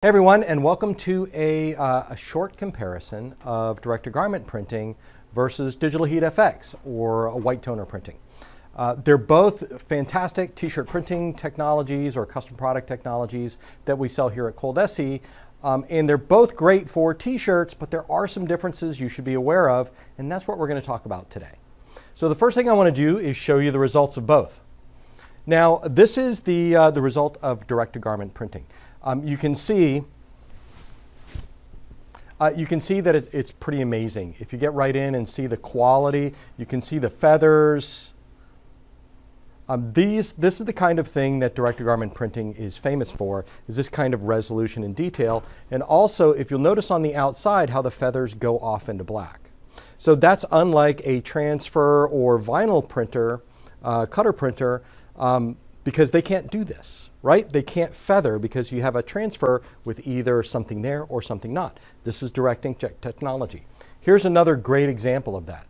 Hey everyone, and welcome to a short comparison of DirectToGarment printing versus DigitalHeat FX or a white toner printing. They're both fantastic t-shirt printing technologies or custom product technologies that we sell here at ColDesi, and they're both great for t-shirts, but there are some differences you should be aware of, and that's what we're going to talk about today. So the first thing I want to do is show you the results of both. Now, this is the result of DirectToGarment printing. You can see that it's pretty amazing. If you get right in and see the quality, you can see the feathers. This is the kind of thing that DirectToGarment printing is famous for, is this kind of resolution and detail. And also, if you'll notice on the outside how the feathers go off into black. So that's unlike a transfer or vinyl printer, cutter printer, because they can't do this, right? They can't feather because you have a transfer with either something there or something not. This is direct inkjet technology. Here's another great example of that.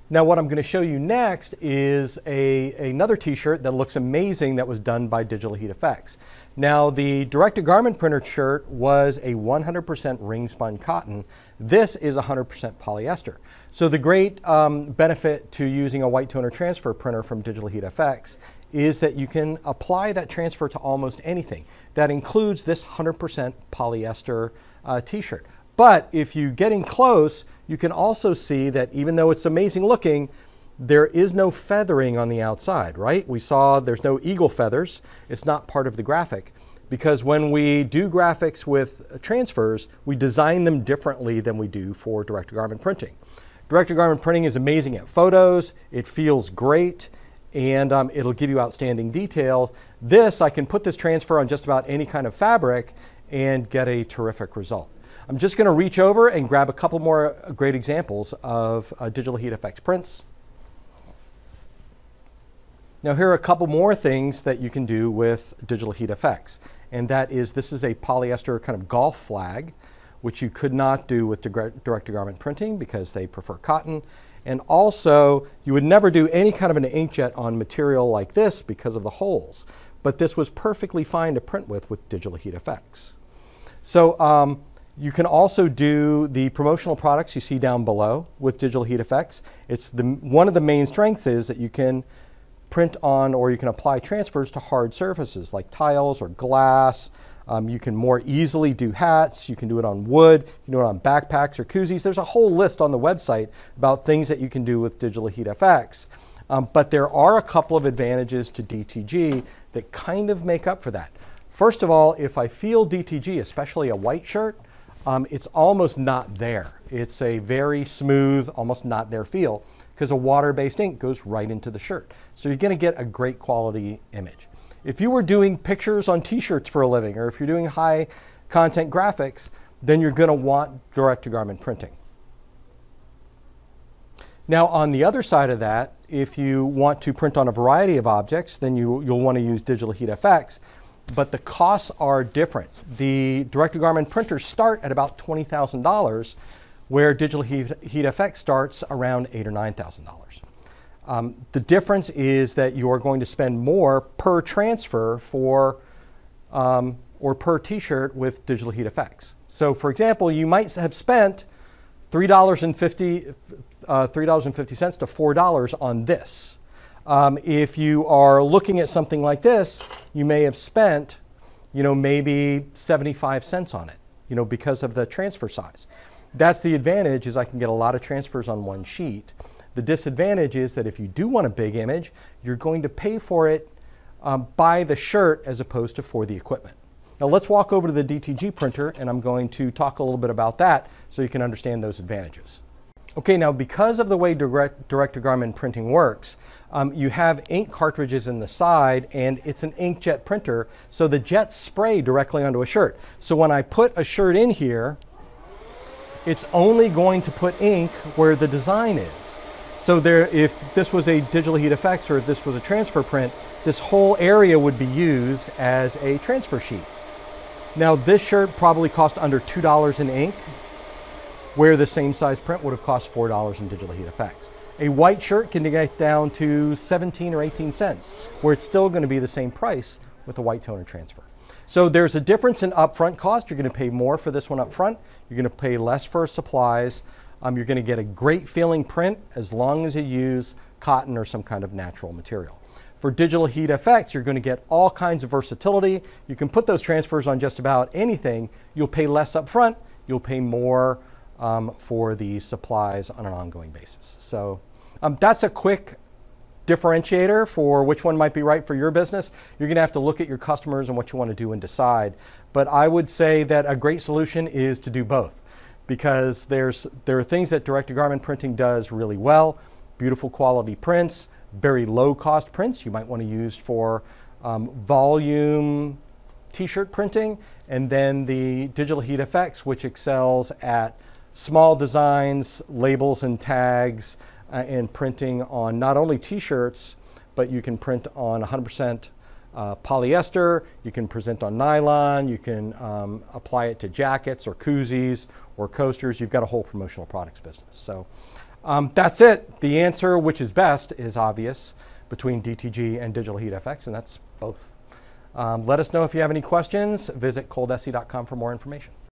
Now what I'm going to show you next is another t-shirt that looks amazing that was done by DigitalHeat FX. Now the DirectToGarment printer shirt was a 100% ring spun cotton. This is 100% polyester. So the great benefit to using a white toner transfer printer from DigitalHeat FX is that you can apply that transfer to almost anything. That includes this 100% polyester t-shirt. But if you get in close, you can also see that even though it's amazing looking, there is no feathering on the outside, right? We saw there's no eagle feathers. It's not part of the graphic because when we do graphics with transfers, we design them differently than we do for DirectToGarment printing. DirectToGarment printing is amazing at photos. It feels great, and it'll give you outstanding details. This, I can put this transfer on just about any kind of fabric and get a terrific result. I'm just going to reach over and grab a couple more great examples of DigitalHeat FX prints. Now here are a couple more things that you can do with DigitalHeat FX, and that is this is a polyester kind of golf flag, which you could not do with DirectToGarment printing because they prefer cotton. And also, you would never do any kind of an inkjet on material like this because of the holes, but this was perfectly fine to print with DigitalHeat FX. So you can also do the promotional products you see down below with DigitalHeat FX. One of the main strengths is that you can print on or you can apply transfers to hard surfaces like tiles or glass. You can more easily do hats. You can do it on wood. You can do it on backpacks or koozies. There's a whole list on the website about things that you can do with DigitalHeat FX. But there are a couple of advantages to DTG that kind of make up for that. First of all, if I feel DTG, especially a white shirt, it's almost not there. It's a very smooth, almost not there feel because a water-based ink goes right into the shirt. So you're going to get a great quality image. If you were doing pictures on t-shirts for a living, or if you're doing high content graphics, then you're going to want DirectToGarment printing. Now on the other side of that, if you want to print on a variety of objects, then you'll want to use DigitalHeat FX. But the costs are different. The DirectToGarment printers start at about $20,000, where DigitalHeat FX starts around $8,000 or $9,000. The difference is that you're going to spend more per transfer or per t-shirt with DigitalHeat FX. So for example, you might have spent $3.50 to $4 on this. If you are looking at something like this, you may have spent, maybe 75 cents on it, because of the transfer size. That's the advantage, is I can get a lot of transfers on one sheet. The disadvantage is that if you do want a big image, you're going to pay for it by the shirt as opposed to for the equipment. Now let's walk over to the DTG printer, and I'm going to talk a little bit about that so you can understand those advantages. Okay, now because of the way DirectToGarment printing works, you have ink cartridges in the side, and it's an inkjet printer, so the jets spray directly onto a shirt. So when I put a shirt in here, it's only going to put ink where the design is. So if this was a DigitalHeat FX or if this was a transfer print, this whole area would be used as a transfer sheet. Now this shirt probably cost under $2 in ink, where the same size print would have cost $4 in DigitalHeat FX. A white shirt can get down to 17 or 18 cents, where it's still going to be the same price with a white toner transfer. So there's a difference in upfront cost. You're going to pay more for this one up front. You're going to pay less for supplies. You're going to get a great feeling print as long as you use cotton or some kind of natural material. For DigitalHeat FX, you're going to get all kinds of versatility. You can put those transfers on just about anything. You'll pay less up front. You'll pay more for the supplies on an ongoing basis. So that's a quick differentiator for which one might be right for your business. You're going to have to look at your customers and what you want to do and decide. But I would say that a great solution is to do both, because there are things that direct-to-garment printing does really well. Beautiful quality prints, very low cost prints you might want to use for volume t-shirt printing, and then the DigitalHeat FX, which excels at small designs, labels and tags, and printing on not only t-shirts, but you can print on 100% polyester, you can print on nylon, you can apply it to jackets or koozies or coasters. You've got a whole promotional products business. So that's it. The answer, which is best, is obvious between DTG and DigitalHeat FX, and that's both. Let us know if you have any questions. Visit ColDesi.com for more information.